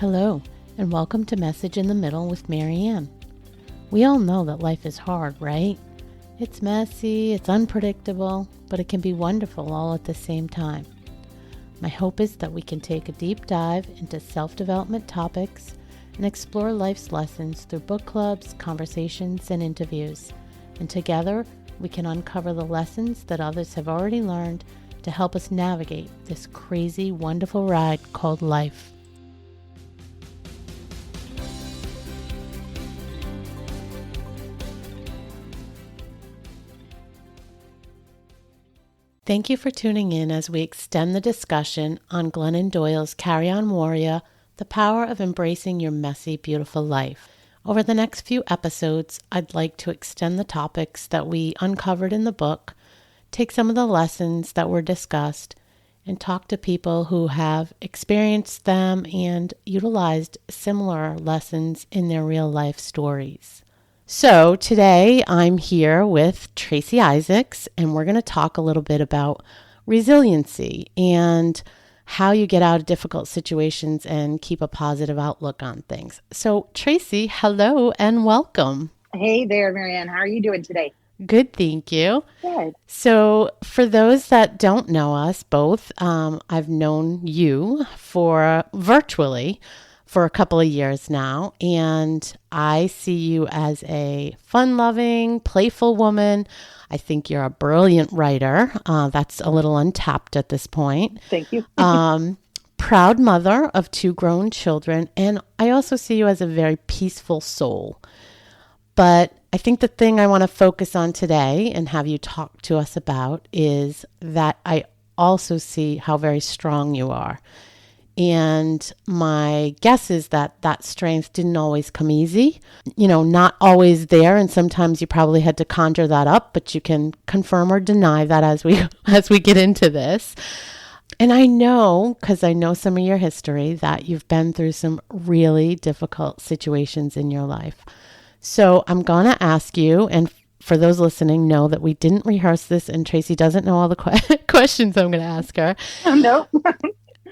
Hello, and welcome to Message in the Middle with Marianne. We all know that life is hard, right? It's messy, it's unpredictable, but it can be wonderful all at the same time. My hope is that we can take a deep dive into self-development topics and explore life's lessons through book clubs, conversations, and interviews. And together, we can uncover the lessons that others have already learned to help us navigate this crazy, wonderful ride called life. Thank you for tuning in as we extend the discussion on Glennon Doyle's Carry On Warrior, The Power of Embracing Your Messy, Beautiful Life. Over the next few episodes, I'd like to extend the topics that we uncovered in the book, take some of the lessons that were discussed, and talk to people who have experienced them and utilized similar lessons in their real life stories. So today I'm here with Tracy Isaacs, and we're going to talk a little bit about resiliency and how you get out of difficult situations and keep a positive outlook on things. So Tracy, hello and welcome. Hey there, Marianne. How are you doing today? Good, thank you. Good. So for those that don't know us both, I've known you for virtually for a couple of years now, and I see you as a fun-loving, playful woman. I think you're a brilliant writer. That's a little untapped at this point. Thank you. Proud mother of 2 grown children, and I also see you as a very peaceful soul. But I think the thing I want to focus on today and have you talk to us about is that I also see how very strong you are. And my guess is that that strength didn't always come easy, not always there. And sometimes you probably had to conjure that up, but you can confirm or deny that as we get into this. And I know, because I know some of your history, that you've been through some really difficult situations in your life. So I'm going to ask you, and for those listening, know that we didn't rehearse this and Tracy doesn't know all the questions I'm going to ask her. No.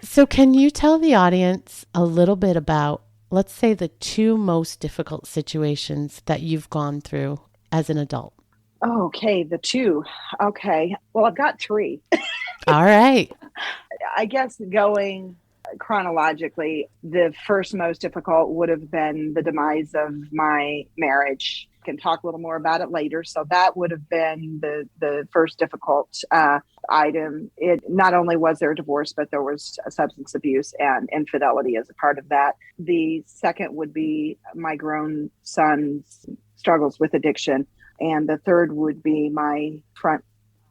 So can you tell the audience a little bit about, let's say, the 2 most difficult situations that you've gone through as an adult? Okay, the 2. Okay. Well, I've got 3. All right. I guess going chronologically, the first most difficult would have been the demise of my marriage. Can talk a little more about it later. So that would have been the first difficult item. It not only was there a divorce, but there was substance abuse and infidelity as a part of that. The second would be my grown son's struggles with addiction. And the third would be my front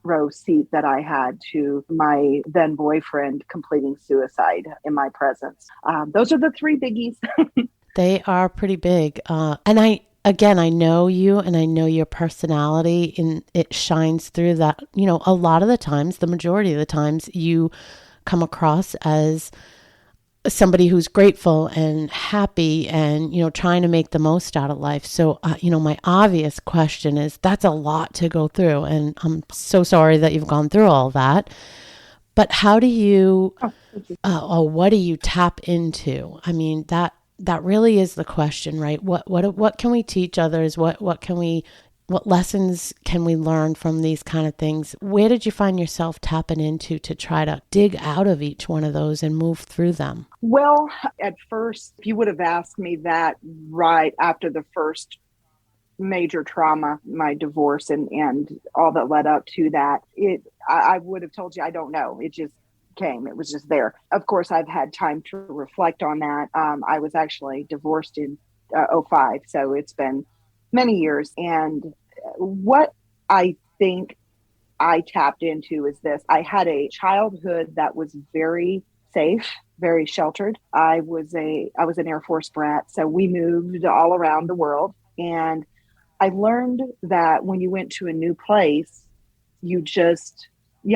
row seat that I had to my then boyfriend completing suicide in my presence. Those are the 3 biggies. They are pretty big. And I know you and I know your personality, and it shines through that. A lot of the times, the majority of the times, you come across as somebody who's grateful and happy and, trying to make the most out of life. So, my obvious question is, that's a lot to go through. And I'm so sorry that you've gone through all that. But how do you, what do you tap into? I mean, that really is the question, right? What can we teach others? What lessons can we learn from these kind of things? Where did you find yourself tapping into to try to dig out of each one of those and move through them? Well, at first, if you would have asked me that right after the first major trauma, my divorce and all that led up to that, I would have told you, I don't know. It just came. It was just there. Of course, I've had time to reflect on that. I was actually divorced in 2005, so it's been many years. And what I think I tapped into is this. I had a childhood that was very safe, very sheltered. I was an Air Force brat, so we moved all around the world. And I learned that when you went to a new place, you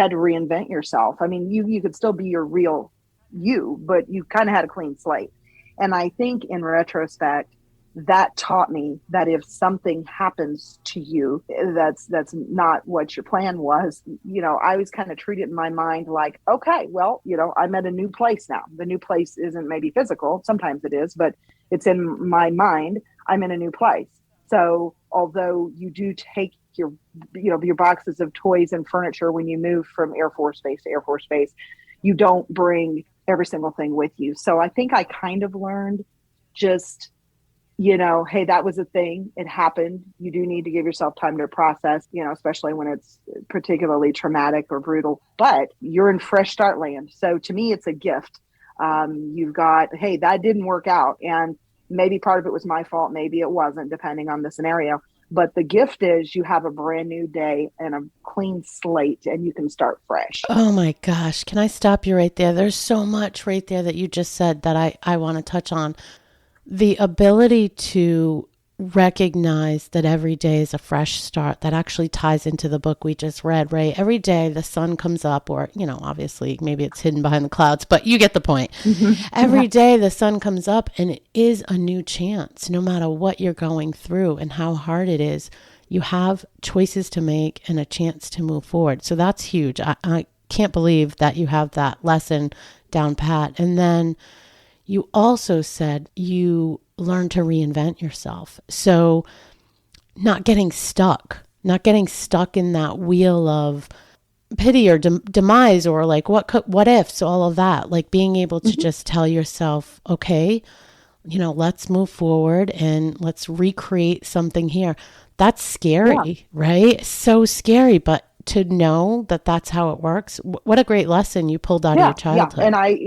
had to reinvent yourself. I mean, you could still be your real you, but you kind of had a clean slate. And I think in retrospect, that taught me that if something happens to you that's not what your plan was, I always kind of treat it in my mind like, okay, well, I'm at a new place now. The new place isn't maybe physical, sometimes it is, but it's in my mind. I'm in a new place. So although you do take your boxes of toys and furniture when you move from Air Force Base to Air Force Base, you don't bring every single thing with you. So I think I kind of learned just, hey, that was a thing. It happened. You do need to give yourself time to process, especially when it's particularly traumatic or brutal, but you're in fresh start land. So to me, it's a gift. You've got, hey, that didn't work out. And maybe part of it was my fault. Maybe it wasn't, depending on the scenario. But the gift is you have a brand new day and a clean slate, and you can start fresh. Oh my gosh. Can I stop you right there? There's so much right there that you just said that I want to touch on. The ability to recognize that every day is a fresh start, that actually ties into the book we just read, right? Every day the sun comes up, or, obviously maybe it's hidden behind the clouds, but you get the point. Mm-hmm. Every day the sun comes up and it is a new chance, no matter what you're going through and how hard it is. You have choices to make and a chance to move forward. So that's huge. I can't believe that you have that lesson down pat. And then you also said you learn to reinvent yourself. So not getting stuck in that wheel of pity or demise, or like what ifs, all of that, like being able to just tell yourself, okay, let's move forward and let's recreate something here. That's scary, right? So scary, but to know that that's how it works. What a great lesson you pulled out of your childhood. Yeah. And I,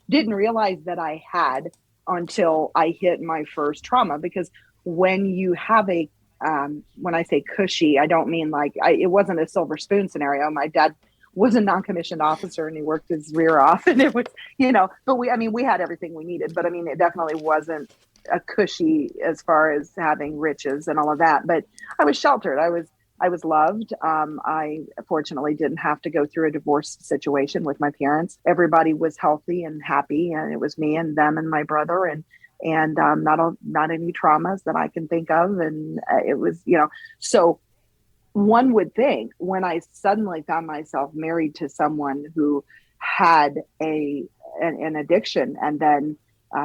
didn't realize that I had until I hit my first trauma, because when you have when I say cushy, I don't mean like, it wasn't a silver spoon scenario. My dad was a non-commissioned officer and he worked his rear off, and it was, but we had everything we needed, but it definitely wasn't a cushy as far as having riches and all of that, but I was sheltered. I was loved. I fortunately didn't have to go through a divorce situation with my parents. Everybody was healthy and happy, and it was me and them and my brother, and not any traumas that I can think of. And it was, so one would think when I suddenly found myself married to someone who had an addiction, and then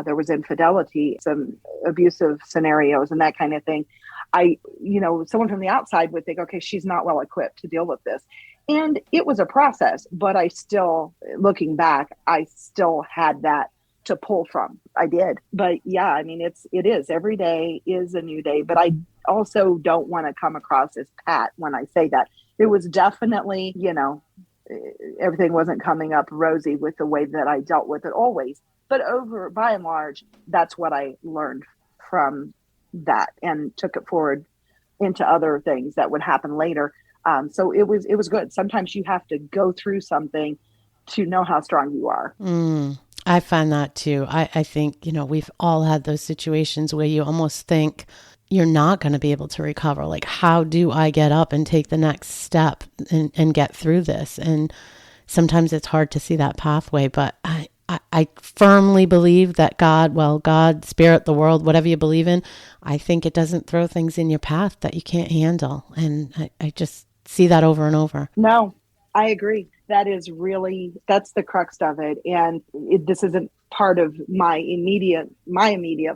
there was infidelity, some abusive scenarios and that kind of thing, someone from the outside would think, okay, she's not well equipped to deal with this. And it was a process, but I still, looking back, I still had that to pull from. I did. But yeah, it is every day is a new day, but I also don't want to come across as pat when I say that. It was definitely, everything wasn't coming up rosy with the way that I dealt with it always, but by and large, that's what I learned from that and took it forward into other things that would happen later. So it was good. Sometimes you have to go through something to know how strong you are. I find that too. I think, we've all had those situations where you almost think you're not going to be able to recover. Like, how do I get up and take the next step and get through this? And sometimes it's hard to see that pathway, but I firmly believe that God, spirit, the world, whatever you believe in, I think it doesn't throw things in your path that you can't handle. And I just see that over and over. No, I agree. That's the crux of it. And this isn't part of my immediate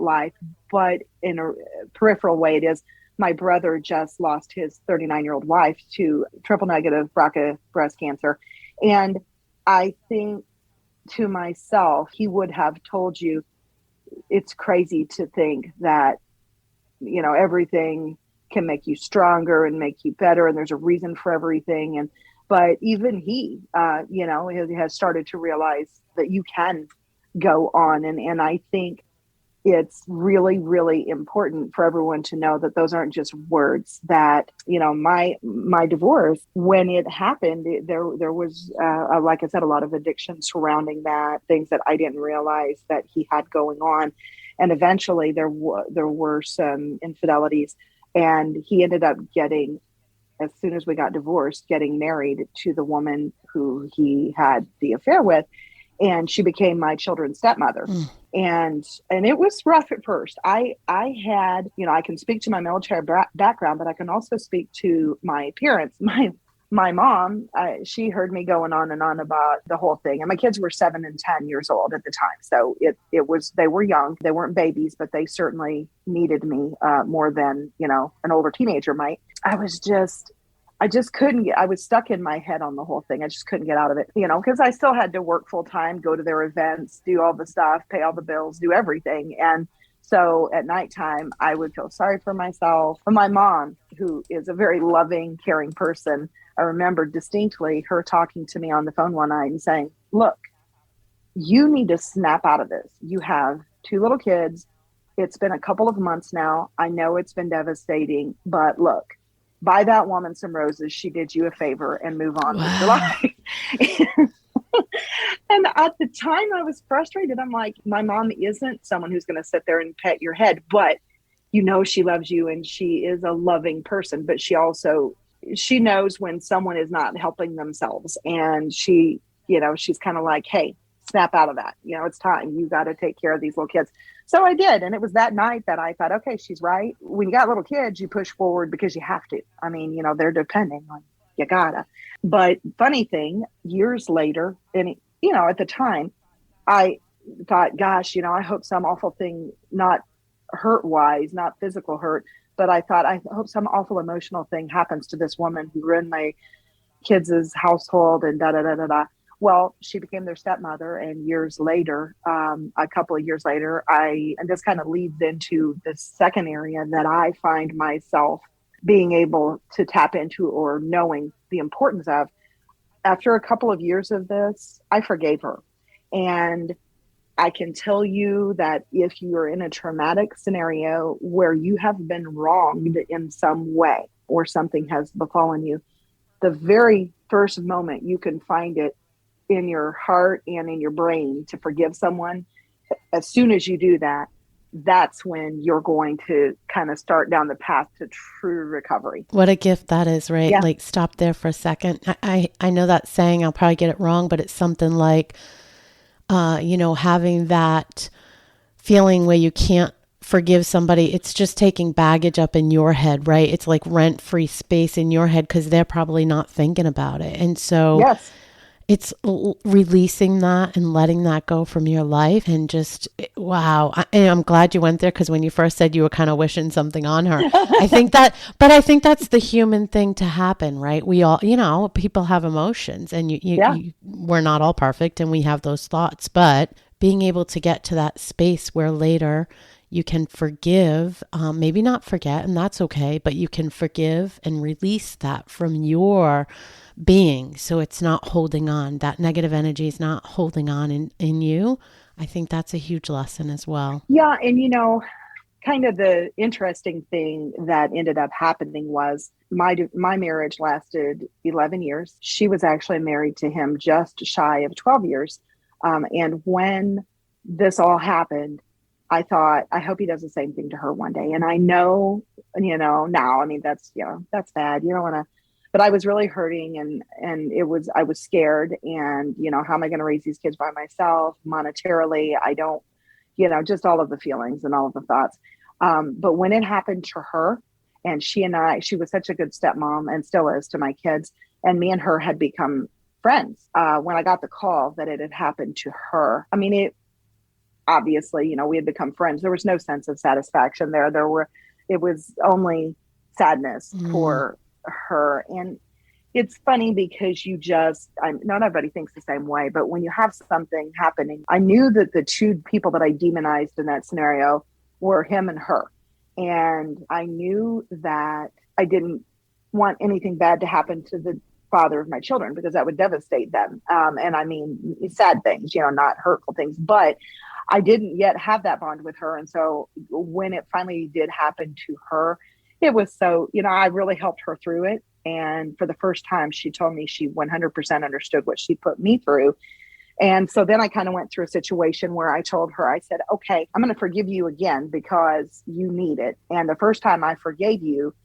life, but in a peripheral way, it is. My brother just lost his 39-year-old wife to triple negative BRCA breast cancer. And I think to myself, he would have told you, it's crazy to think that, everything can make you stronger and make you better. And there's a reason for everything. But even he, has started to realize that you can go on. And I think it's really, really important for everyone to know that those aren't just words. That, my divorce, when it happened, there was, like I said, a lot of addiction surrounding that, things that I didn't realize that he had going on. And eventually there were some infidelities, and he ended up as soon as we got divorced, getting married to the woman who he had the affair with. and she became my children's stepmother. Mm. And it was rough at first. I had, I can speak to my military background, but I can also speak to my parents. My mom, she heard me going on and on about the whole thing. And my kids were 7 and 10 years old at the time. So it was, they were young. They weren't babies, but they certainly needed me more than, an older teenager might. I just couldn't I was stuck in my head on the whole thing. I just couldn't get out of it, because I still had to work full time, go to their events, do all the stuff, pay all the bills, do everything. And so at nighttime, I would feel sorry for myself. And my mom, who is a very loving, caring person, I remember distinctly her talking to me on the phone one night and saying, look, you need to snap out of this. You have 2 little kids. It's been a couple of months now. I know it's been devastating, but look, buy that woman some roses. She did you a favor, and move on with your life. And at the time I was frustrated. I'm like, my mom isn't someone who's going to sit there and pet your head, but she loves you and she is a loving person, but she knows when someone is not helping themselves, and she's kind of like, hey, snap out of that. It's time. You got to take care of these little kids. So I did. And it was that night that I thought, okay, she's right. When you got little kids, you push forward because you have to. I mean, they're depending on you gotta. But funny thing, years later, and at the time, I thought, gosh, I hope some awful thing, not hurt wise, not physical hurt, but I thought, I hope some awful emotional thing happens to this woman who ruined my kids' household and da da da da da. Well, she became their stepmother, and years later, a couple of years later, and this kind of leads into the second area that I find myself being able to tap into or knowing the importance of. After a couple of years of this, I forgave her. And I can tell you that if you are in a traumatic scenario where you have been wronged in some way or something has befallen you, the very first moment you can find it in your heart and in your brain to forgive someone, as soon as you do that, that's when you're going to kind of start down the path to true recovery. What a gift that is, right? Yeah. Like, stop there for a second. I know that saying, I'll probably get it wrong, but it's something like, having that feeling where you can't forgive somebody. It's just taking baggage up in your head, right? It's like rent-free space in your head because they're probably not thinking about it. And so yes. It's releasing that and letting that go from your life, and just, wow. I'm glad you went there, because when you first said you were kind of wishing something on her, I think that's the human thing to happen, right? We all, people have emotions, and we're not all perfect, and we have those thoughts, but being able to get to that space where later you can forgive, maybe not forget, and that's okay, but you can forgive and release that from your being, so it's not holding on. That negative energy is not holding on in you. I think that's a huge lesson as well. Yeah. And, kind of the interesting thing that ended up happening was my marriage lasted 11 years. She was actually married to him just shy of 12 years. And when this all happened, I thought, I hope he does the same thing to her one day. And I know, now, I mean, that's bad. You don't want to. But I was really hurting, and I was scared, and, how am I going to raise these kids by myself monetarily? I don't, just all of the feelings and all of the thoughts. But when it happened to her, and she was such a good stepmom and still is to my kids, and me and her had become friends. When I got the call that it had happened to her, I mean, it obviously, we had become friends. There was no sense of satisfaction there. It was only sadness for her. And it's funny because not everybody thinks the same way, but when you have something happening, I knew that the 2 people that I demonized in that scenario were him and her. And I knew that I didn't want anything bad to happen to the father of my children, because that would devastate them. And I mean, sad things, not hurtful things, but I didn't yet have that bond with her. And so when it finally did happen to her, it was so, I really helped her through it. And for the first time, she told me she 100% understood what she put me through. And so then I kind of went through a situation where I told her, I said, okay, I'm going to forgive you again because you need it. And the first time I forgave you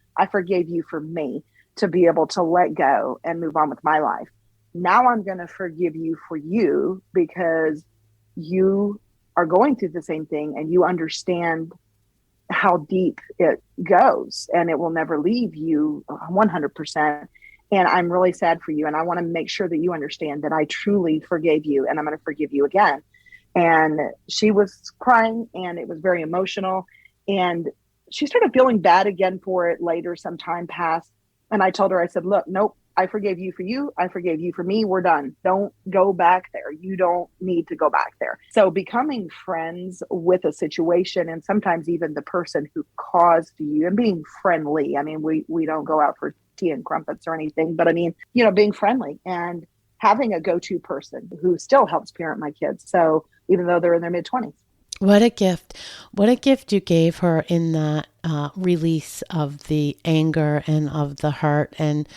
for me to be able to let go and move on with my life. now I'm going to forgive you for you because you are going through the same thing and you understand how deep it goes and it will never leave you 100%. And I'm really sad for you. And I want to make sure that you understand that I truly forgave you and I'm going to forgive you again. And she was crying and it was very emotional. And she started feeling bad again for it later. Some time passed. And I told her, I said, look, nope, I forgave you for you. I forgave you for me. We're done. Don't go back there. You don't need to go back there. So becoming friends with a situation and sometimes even the person who caused you and being friendly. I mean, we don't go out for tea and crumpets or anything, but I mean, being friendly and having a go-to person who still helps parent my kids. So even though they're in their mid-20s. What a gift. What a gift you gave her in that release of the anger and of the hurt and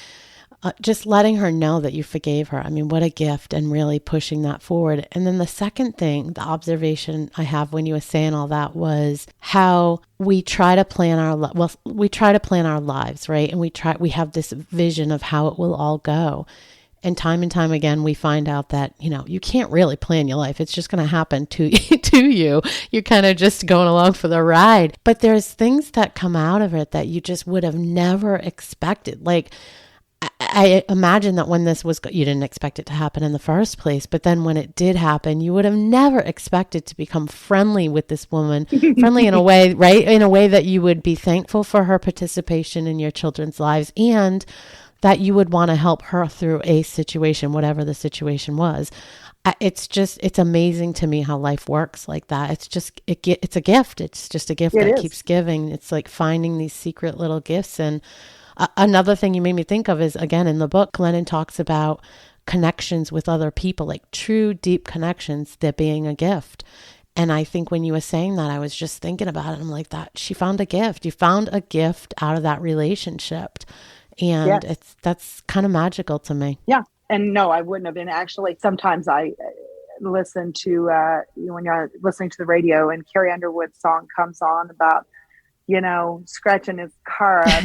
just letting her know that you forgave her. I mean, what a gift and really pushing that forward. And then the second thing, the observation I have when you were saying all that was how we try to plan our lives, right? And we have this vision of how it will all go. And time again, we find out that, you can't really plan your life. It's just going to happen to you. You're kind of just going along for the ride. But there's things that come out of it that you just would have never expected. Like, I imagine that when you didn't expect it to happen in the first place, but then when it did happen, you would have never expected to become friendly with this woman, friendly in a way, right? In a way that you would be thankful for her participation in your children's lives and that you would want to help her through a situation, whatever the situation was. It's amazing to me how life works like that. It's a gift. It's just a gift that keeps giving. It's like finding these secret little gifts. And another thing you made me think of is, again, in the book, Glennon talks about connections with other people, like true, deep connections, that being a gift. And I think when you were saying that, I was just thinking about it. I'm like, that she found a gift. You found a gift out of that relationship. And that's kind of magical to me. Yeah. And no, I wouldn't have been. Actually, sometimes I listen to, when you're listening to the radio and Carrie Underwood's song comes on about, scratching his car up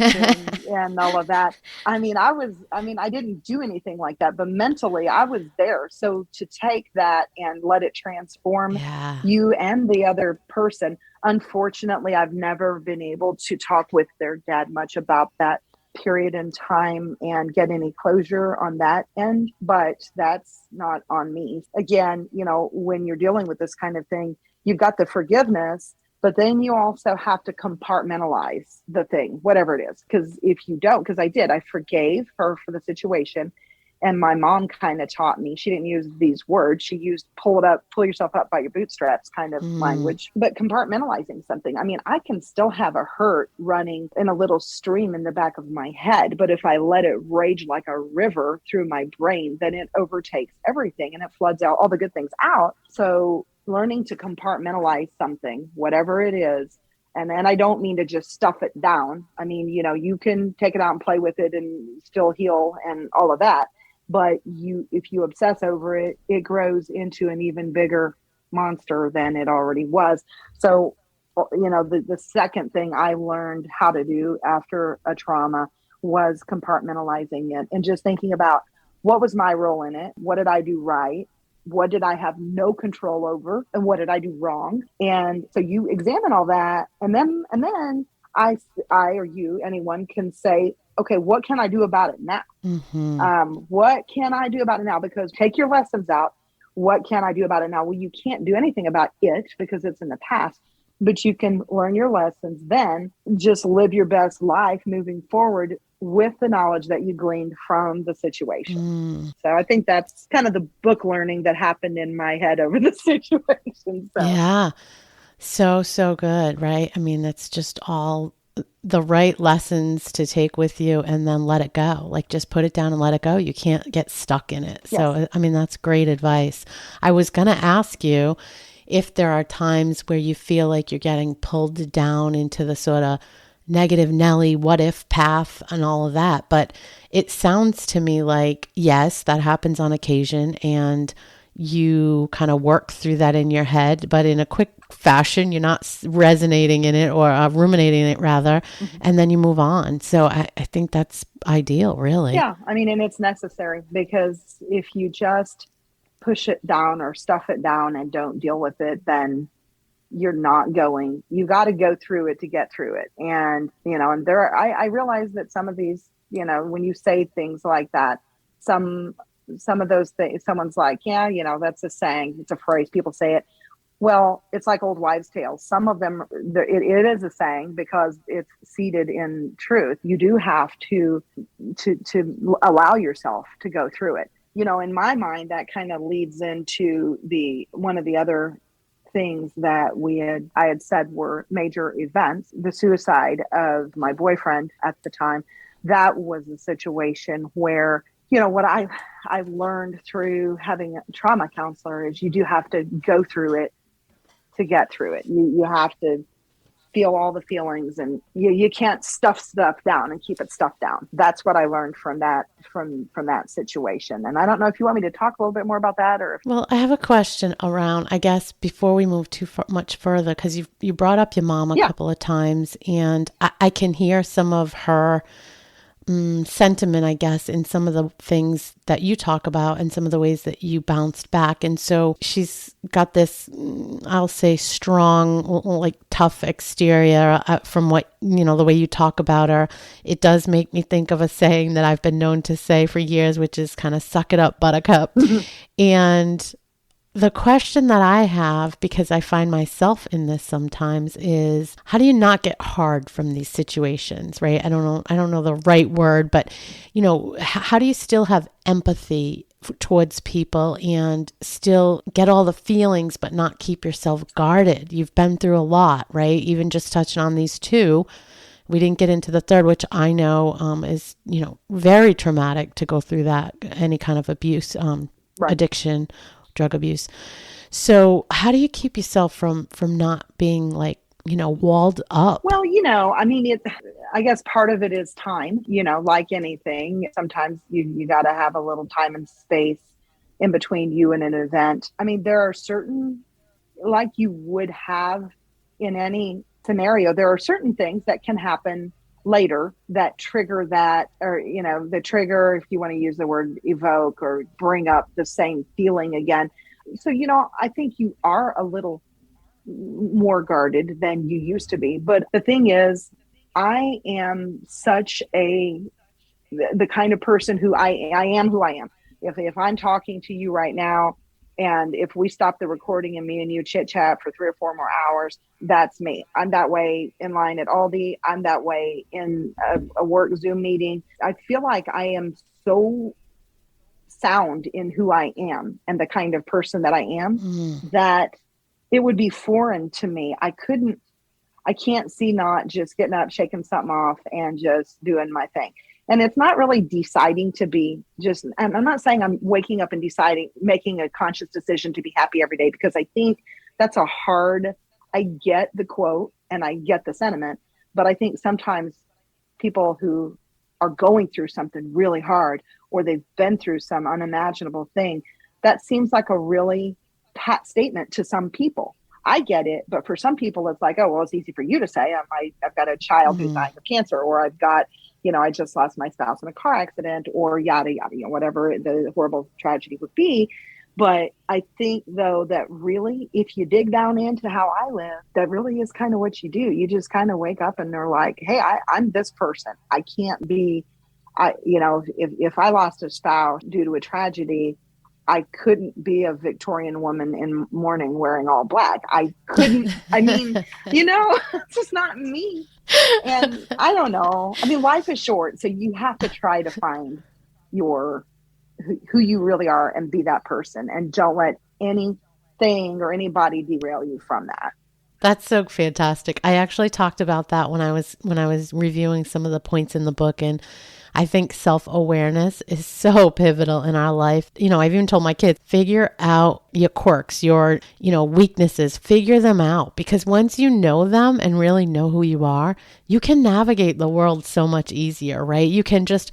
and all of that. I didn't do anything like that, but mentally I was there. So to take that and let it transform you and the other person. Unfortunately, I've never been able to talk with their dad much about that period in time and get any closure on that end, but that's not on me. Again, when you're dealing with this kind of thing, you've got the forgiveness, but then you also have to compartmentalize the thing, whatever it is. Because if you don't, because I forgave her for the situation. And my mom kind of taught me, she didn't use these words. She used pull yourself up by your bootstraps kind of language, but compartmentalizing something. I mean, I can still have a hurt running in a little stream in the back of my head, but if I let it rage like a river through my brain, then it overtakes everything and it floods out all the good things out. So learning to compartmentalize something, whatever it is, and I don't mean to just stuff it down. I mean, you can take it out and play with it and still heal and all of that. But if you obsess over it, it grows into an even bigger monster than it already was. So, the second thing I learned how to do after a trauma was compartmentalizing it and just thinking about what was my role in it? What did I do right? What did I have no control over? And what did I do wrong? And so you examine all that. And then I or you, anyone can say, okay, what can I do about it now? Mm-hmm. What can I do about it now? Because take your lessons out. What can I do about it now? Well, you can't do anything about it because it's in the past, but you can learn your lessons, then just live your best life moving forward with the knowledge that you gleaned from the situation. So I think that's kind of the book learning that happened in my head over the situation. So. Yeah. So good, right? I mean, that's just all the right lessons to take with you and then let it go. Like just put it down and let it go. You can't get stuck in it. Yes. So, I mean, that's great advice. I was going to ask you if there are times where you feel like you're getting pulled down into the sort of negative Nelly, what if path and all of that. But it sounds to me like, yes, that happens on occasion. And you kind of work through that in your head, but in a quick fashion. You're not resonating in it or ruminating in it rather, and then you move on. So I think that's ideal, really. Yeah. I mean, and it's necessary, because if you just push it down or stuff it down and don't deal with it, then you're not going. You got to go through it to get through it. And, and I realize that some of these, when you say things like that, some of those things, someone's like, yeah, that's a saying, it's a phrase, people say it. Well, it's like old wives' tales. Some of them, it is a saying because it's seated in truth. You do have to allow yourself to go through it. In my mind, that kind of leads into one of the other things that I had said were major events. The suicide of my boyfriend at the time. That was a situation where, what I've learned through having a trauma counselor is you do have to go through it to get through it. You have to feel all the feelings, and you can't stuff stuff down and keep it stuffed down. That's what I learned from that situation. And I don't know if you want me to talk a little bit more about that, or Well, I have a question around, I guess, before we move too much further, because you brought up your mom a couple of times, and I can hear some of her sentiment, I guess, in some of the things that you talk about and some of the ways that you bounced back. And so she's got this, I'll say, strong, like tough exterior from what, the way you talk about her. It does make me think of a saying that I've been known to say for years, which is kind of suck it up, buttercup. And the question that I have, because I find myself in this sometimes, is how do you not get hard from these situations, right? I don't know the right word, but, how do you still have empathy towards people and still get all the feelings, but not keep yourself guarded? You've been through a lot, right? Even just touching on these two. We didn't get into the third, which I know is, very traumatic to go through that, any kind of abuse, addiction, drug abuse. So how do you keep yourself from not being like, walled up? Well, I guess part of it is time, like anything. Sometimes you got to have a little time and space in between you and an event. I mean, there are certain, like you would have in any scenario, there are certain things that can happen later that trigger that, or, the trigger, if you want to use the word evoke or bring up the same feeling again. So, I think you are a little more guarded than you used to be. But the thing is, I am the kind of person who I am who I am. If I'm talking to you right now, and if we stop the recording and me and you chit chat for 3 or 4 more hours, that's me. I'm that way in line at Aldi. I'm that way in a work Zoom meeting. I feel like I am so sound in who I am and the kind of person that I am that it would be foreign to me. I can't see not just getting up, shaking something off and just doing my thing. And it's not really deciding to be just, I'm not saying I'm waking up and deciding, making a conscious decision to be happy every day, because I think that's I get the quote and I get the sentiment, but I think sometimes people who are going through something really hard, or they've been through some unimaginable thing, that seems like a really pat statement to some people. I get it, but for some people it's like, oh, well, it's easy for you to say. I've got a child who's dying of cancer, or I've got, I just lost my spouse in a car accident, or yada, yada, whatever the horrible tragedy would be. But I think, though, that really, if you dig down into how I live, that really is kind of what you do. You just kind of wake up and they're like, hey, I'm this person. I can't be, if I lost a spouse due to a tragedy, I couldn't be a Victorian woman in mourning wearing all black. I couldn't, it's just not me. And I don't know. I mean, life is short. So you have to try to find who you really are and be that person, and don't let anything or anybody derail you from that. That's so fantastic. I actually talked about that when I was reviewing some of the points in the book, and I think self-awareness is so pivotal in our life. I've even told my kids, figure out your quirks, your, weaknesses, figure them out, because once you know them and really know who you are, you can navigate the world so much easier, right? You can just,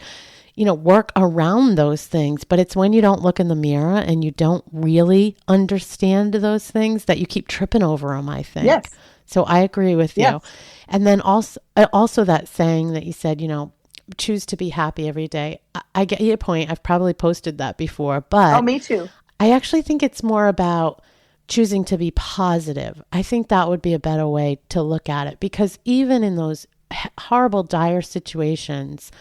work around those things. But it's when you don't look in the mirror and you don't really understand those things that you keep tripping over them, I think. Yes. So I agree with you. Yes. And then also that saying that you said, choose to be happy every day. I get your point. I've probably posted that before, but Oh, me too. I actually think it's more about choosing to be positive. I think that would be a better way to look at it, because even in those horrible, dire situations,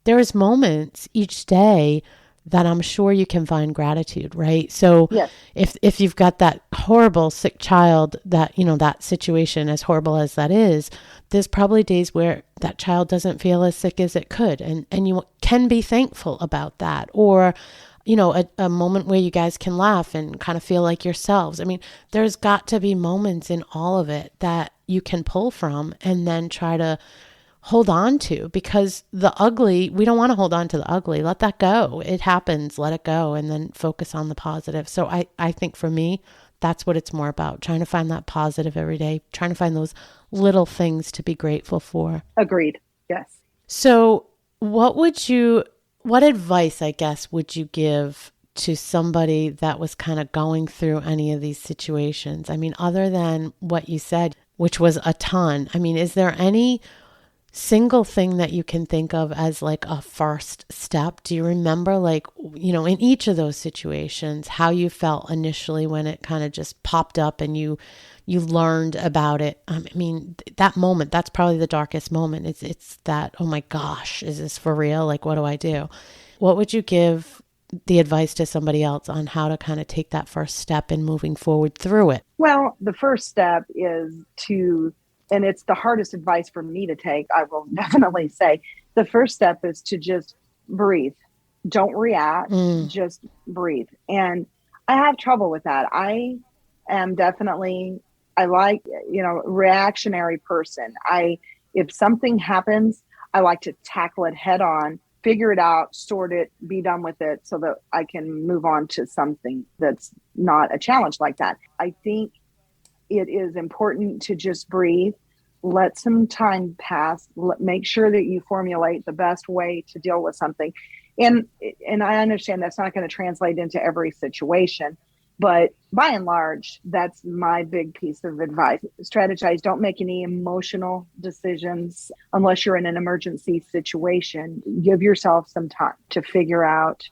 there's moments each day that I'm sure you can find gratitude, right? So Yes. if you've got that horrible sick child, that, that situation, as horrible as that is, there's probably days where that child doesn't feel as sick as it could. And you can be thankful about that. Or, a moment where you guys can laugh and kind of feel like yourselves. I mean, there's got to be moments in all of it that you can pull from and then try to hold on to, because the ugly, we don't want to hold on to the ugly. Let that go. It happens. Let it go, and then focus on the positive. So I think for me, that's what it's more about, trying to find that positive every day, trying to find those little things to be grateful for. Agreed. Yes. So what advice, I guess, would you give to somebody that was kind of going through any of these situations? I mean, other than what you said, which was a ton, I mean, is there any single thing that you can think of as like a first step? Do you remember, like, in each of those situations, how you felt initially when it kind of just popped up and you learned about it? I mean, that moment, that's probably the darkest moment. It's that, oh my gosh, is this for real? Like, what do I do? What would you give the advice to somebody else on how to kind of take that first step in moving forward through it? Well, the first step is and it's the hardest advice for me to take, I will definitely say. The first step is to just breathe. Don't react, just breathe. And I have trouble with that. I am definitely, reactionary person. If something happens, I like to tackle it head on, figure it out, sort it, be done with it, so that I can move on to something that's not a challenge like that. I think it is important to just breathe, let some time pass, make sure that you formulate the best way to deal with something. And I understand that's not going to translate into every situation, but by and large, that's my big piece of advice. Strategize. Don't make any emotional decisions unless you're in an emergency situation. Give yourself some time to figure out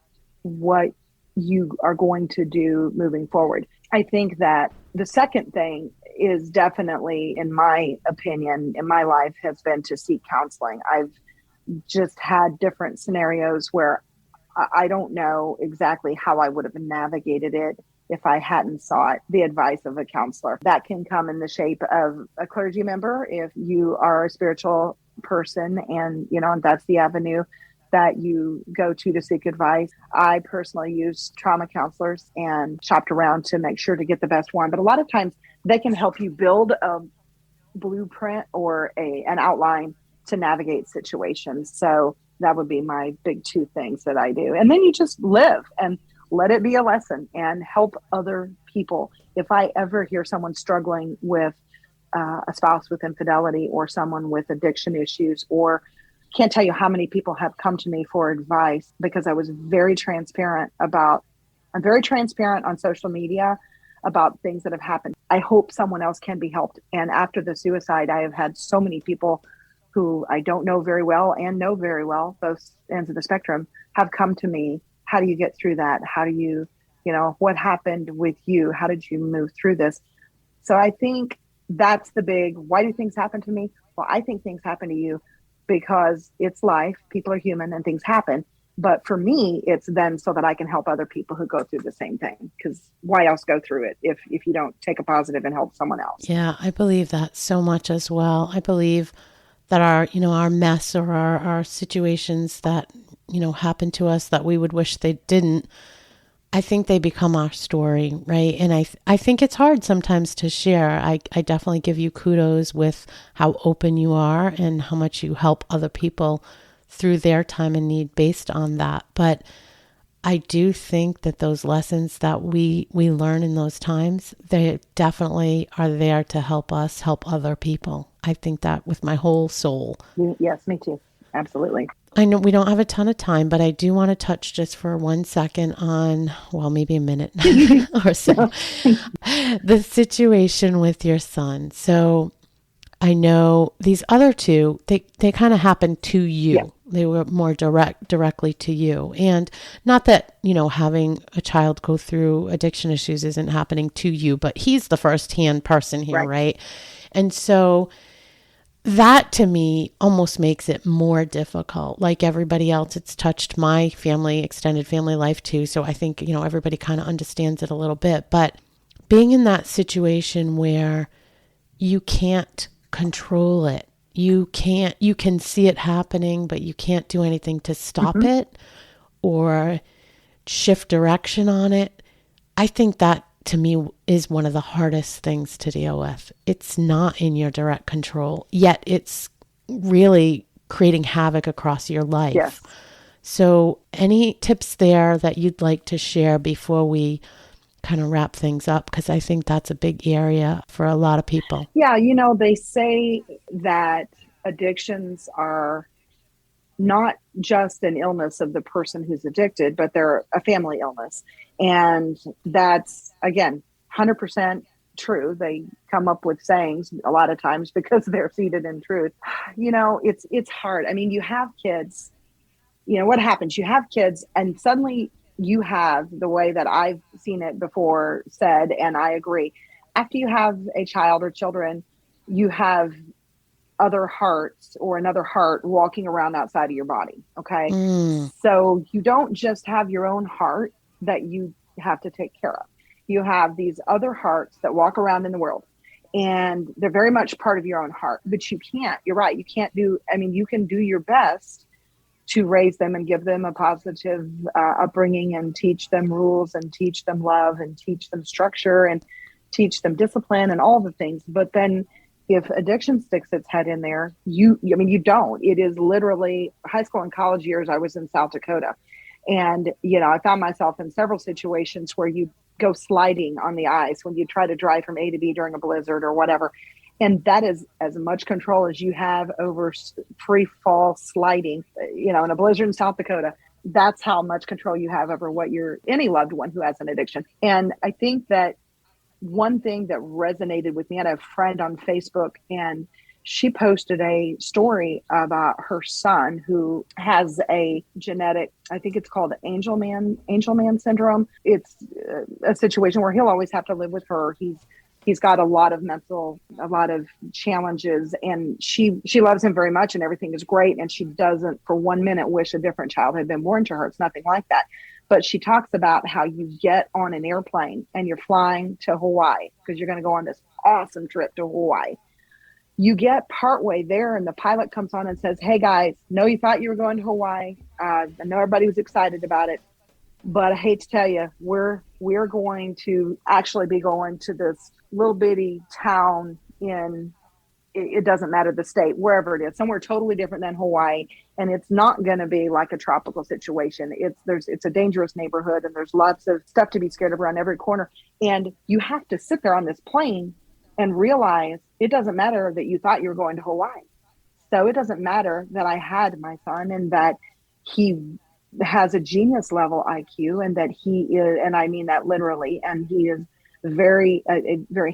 what you are going to do moving forward. I think that the second thing is definitely, in my opinion, in my life, has been to seek counseling. I've just had different scenarios where I don't know exactly how I would have navigated it if I hadn't sought the advice of a counselor. That can come in the shape of a clergy member if you are a spiritual person, and that's the avenue that you go to seek advice. I personally use trauma counselors and shopped around to make sure to get the best one. But a lot of times they can help you build a blueprint or an outline to navigate situations. So that would be my big two things that I do. And then you just live and let it be a lesson and help other people. If I ever hear someone struggling with a spouse with infidelity, or someone with addiction issues, or can't tell you how many people have come to me for advice because I was very transparent I'm very transparent on social media about things that have happened. I hope someone else can be helped. And after the suicide, I have had so many people who I don't know very well and know very well, both ends of the spectrum, have come to me. How do you get through that? How do you, what happened with you? How did you move through this? So I think that's the big, why do things happen to me? Well, I think things happen to you because it's life. People are human and things happen. But for me, it's then so that I can help other people who go through the same thing. Because why else go through it if you don't take a positive and help someone else? Yeah, I believe that so much as well. I believe that our mess, or our situations that, happen to us that we would wish they didn't, I think they become our story, right? And I think it's hard sometimes to share. I definitely give you kudos with how open you are and how much you help other people through their time and need based on that. But I do think that those lessons that we learn in those times, they definitely are there to help us help other people. I think that with my whole soul. Yes, me too. Absolutely. I know we don't have a ton of time, but I do want to touch just for 1 second on, well, maybe a minute or so, the situation with your son. So I know these other two, they kind of happened to you. Yeah. They were more directly to you. And not that, having a child go through addiction issues isn't happening to you, but he's the firsthand person here, right? And so that to me almost makes it more difficult. Like everybody else, it's touched my family, extended family life too. So I think, everybody kind of understands it a little bit. But being in that situation where you can't control it, you can see it happening, but you can't do anything to stop it or shift direction on it. I think that to me is one of the hardest things to deal with. It's not in your direct control, yet it's really creating havoc across your life. Yes. So any tips there that you'd like to share before we kind of wrap things up? Because I think that's a big area for a lot of people. Yeah, they say that addictions are not just an illness of the person who's addicted, but they're a family illness. And that's, again, 100% true. They come up with sayings a lot of times because they're seated in truth. It's hard. I mean, you have kids, what happens? You have kids and suddenly you have, the way that I've seen it before said, and I agree, after you have a child or children, you have other hearts or another heart walking around outside of your body. Okay. So you don't just have your own heart that you have to take care of. You have these other hearts that walk around in the world and they're very much part of your own heart, but you're right. You can do your best to raise them and give them a positive upbringing and teach them rules and teach them love and teach them structure and teach them discipline and all the things. But then if addiction sticks its head in there, you don't. It is literally high school and college years. I was in South Dakota and, I found myself in several situations where you go sliding on the ice when you try to drive from A to B during a blizzard or whatever. And that is as much control as you have over free fall sliding, in a blizzard in South Dakota. That's how much control you have over any loved one who has an addiction. And I think that one thing that resonated with me, I had a friend on Facebook and she posted a story about her son who has a genetic, I think it's called Angel Man syndrome. It's a situation where he'll always have to live with her. He's got a lot of challenges and she loves him very much and everything is great. And she doesn't for 1 minute wish a different child had been born to her. It's nothing like that. But she talks about how you get on an airplane and you're flying to Hawaii because you're going to go on this awesome trip to Hawaii. You get partway there and the pilot comes on and says, "Hey guys, know you thought you were going to Hawaii. I know everybody was excited about it, but I hate to tell you, we're going to actually be going to this little bitty town in, it doesn't matter the state, wherever it is, somewhere totally different than Hawaii. And it's not going to be like a tropical situation. It's a dangerous neighborhood and there's lots of stuff to be scared of around every corner. And you have to sit there on this plane and realize it doesn't matter that you thought you were going to Hawaii. So it doesn't matter that I had my son and that he has a genius level IQ and that he is, and I mean that literally, and he is a very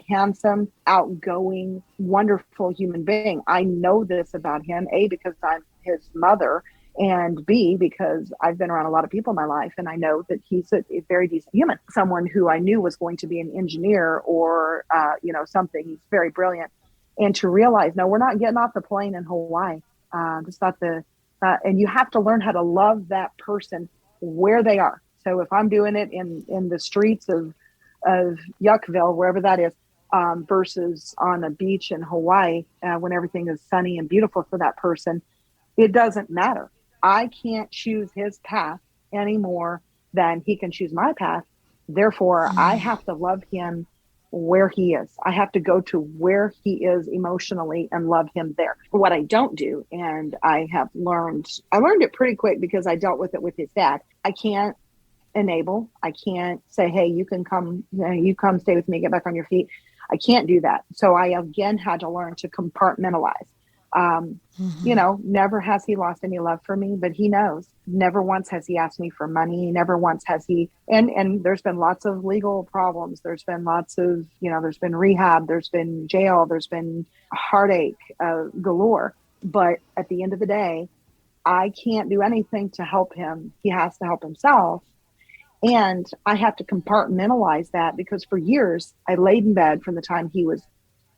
handsome, outgoing, wonderful human being. I know this about him, A, because I'm his mother, and B, because I've been around a lot of people in my life and I know that he's a very decent human, someone who I knew was going to be an engineer or, something. He's very brilliant. And to realize, no, we're not getting off the plane in Hawaii. It's not and you have to learn how to love that person where they are. So if I'm doing it in the streets of Yuckville, wherever that is, versus on a beach in Hawaii, when everything is sunny and beautiful for that person, it doesn't matter. I can't choose his path any more than he can choose my path. Therefore, I have to love him where he is. I have to go to where he is emotionally and love him there. What I don't do, and I learned it pretty quick because I dealt with it with his dad. I can't enable. I can't say, "Hey, you can come, you come stay with me, get back on your feet." I can't do that. So I again had to learn to compartmentalize. Never has he lost any love for me, but he knows. Never once has he asked me for money. Never once has he, and there's been lots of legal problems. There's been lots of, there's been rehab, there's been jail, there's been heartache galore. But at the end of the day, I can't do anything to help him. He has to help himself. And I have to compartmentalize that because for years I laid in bed from the time he was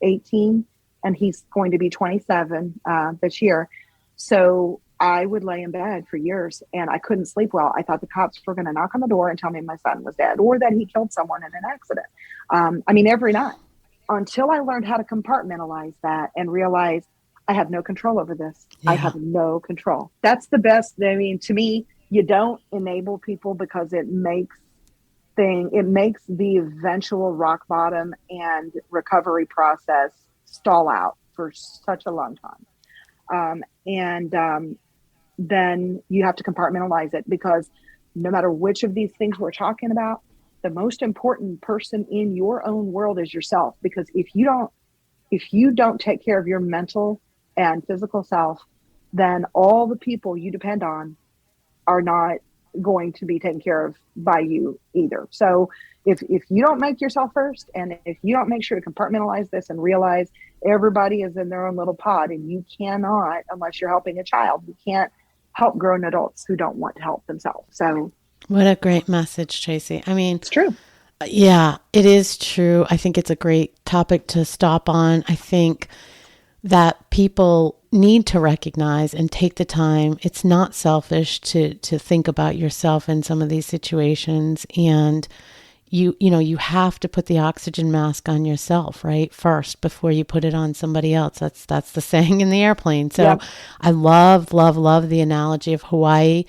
18 and he's going to be 27 this year. So I would lay in bed for years and I couldn't sleep well. I thought the cops were going to knock on the door and tell me my son was dead or that he killed someone in an accident. Every night until I learned how to compartmentalize that and realize I have no control over this. Yeah. I have no control. That's the best. To me, you don't enable people because it makes the eventual rock bottom and recovery process stall out for such a long time. Then you have to compartmentalize it because no matter which of these things we're talking about, the most important person in your own world is yourself. Because if you don't take care of your mental and physical self, then all the people you depend on are not going to be taken care of by you either. So if you don't make yourself first, and if you don't make sure to compartmentalize this and realize everybody is in their own little pod, and you cannot, unless you're helping a child, you can't help grown adults who don't want to help themselves. So what a great message, Tracy. It's true. Yeah, it is true. I think it's a great topic to stop on. I think that people need to recognize and take the time. It's not selfish to think about yourself in some of these situations. And you have to put the oxygen mask on yourself, right? First, before you put it on somebody else. That's the saying in the airplane. So yep. I love the analogy of Hawaii.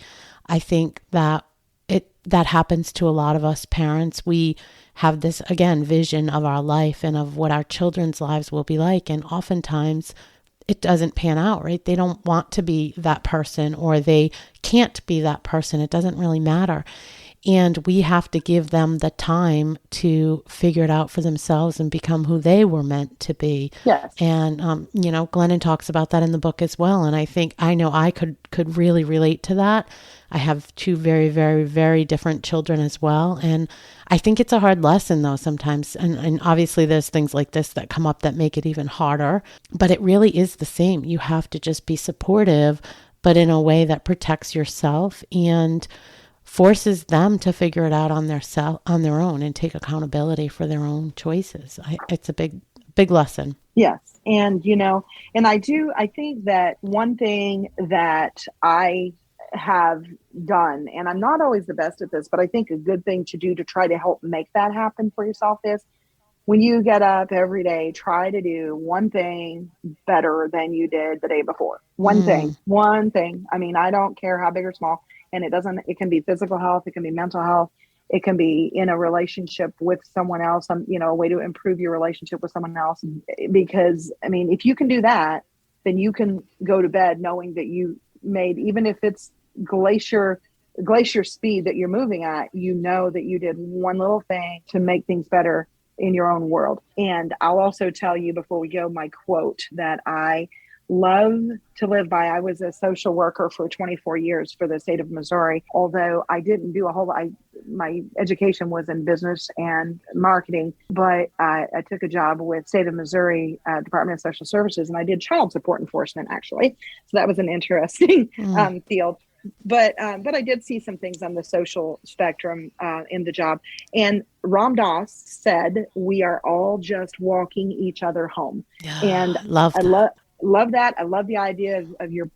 I think that that happens to a lot of us parents. We have this, again, vision of our life and of what our children's lives will be like. And oftentimes it doesn't pan out, right? They don't want to be that person, or they can't be that person. It doesn't really matter. And we have to give them the time to figure it out for themselves and become who they were meant to be. Yes. And, Glennon talks about that in the book as well. And I know I could really relate to that. I have two very, very, very different children as well. And I think it's a hard lesson though sometimes. And obviously there's things like this that come up that make it even harder, but it really is the same. You have to just be supportive, but in a way that protects yourself and forces them to figure it out on their own and take accountability for their own choices. It's a big lesson. Yes. And, and I think that one thing that I have done, and I'm not always the best at this, but I think a good thing to do to try to help make that happen for yourself is when you get up every day, try to do one thing better than you did the day before. One thing. I don't care how big or small. And it can be physical health. It can be mental health. It can be in a relationship with someone else, a way to improve your relationship with someone else. Because, if you can do that, then you can go to bed knowing that you made, even if it's glacier speed that you're moving at, that you did one little thing to make things better in your own world. And I'll also tell you before we go, my quote that I love to live by. I was a social worker for 24 years for the state of Missouri, although I didn't do a whole lot. My education was in business and marketing, but I took a job with state of Missouri Department of Social Services, and I did child support enforcement, actually. So that was an interesting field. But I did see some things on the social spectrum in the job. And Ram Dass said, "We are all just walking each other home." And love that. I love the idea of your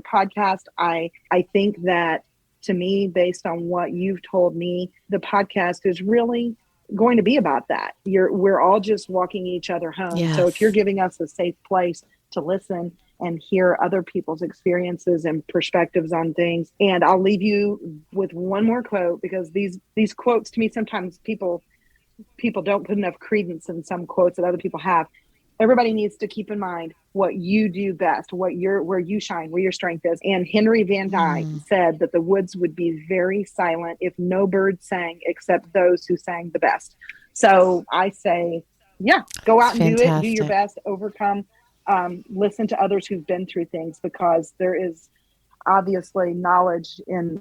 podcast. I think that, to me, based on what you've told me, the podcast is really going to be about that. We're all just walking each other home. Yes. So if you're giving us a safe place to listen and hear other people's experiences and perspectives on things. And I'll leave you with one more quote, because these quotes, to me, sometimes people don't put enough credence in some quotes that other people have. Everybody needs to keep in mind what you do best, where you shine, where your strength is. And Henry Van Dyke said that the woods would be very silent if no birds sang except those who sang the best. So I say, go out and do it. Do your best, overcome listen to others who've been through things, because there is obviously knowledge and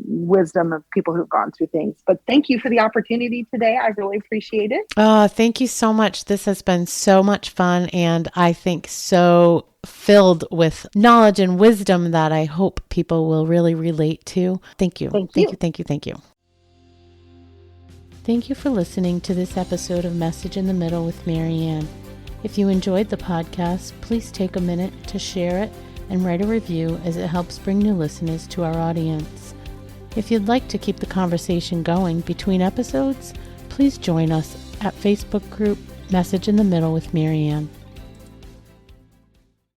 wisdom of people who've gone through things. But thank you for the opportunity today. I really appreciate it. Oh, thank you so much. This has been so much fun, and I think so filled with knowledge and wisdom that I hope people will really relate to. Thank you. Thank you. Thank you. Thank you. Thank you for listening to this episode of Message in the Middle with Marianne. If you enjoyed the podcast, please take a minute to share it and write a review, as it helps bring new listeners to our audience. If you'd like to keep the conversation going between episodes, please join us at Facebook group Message in the Middle with Marianne.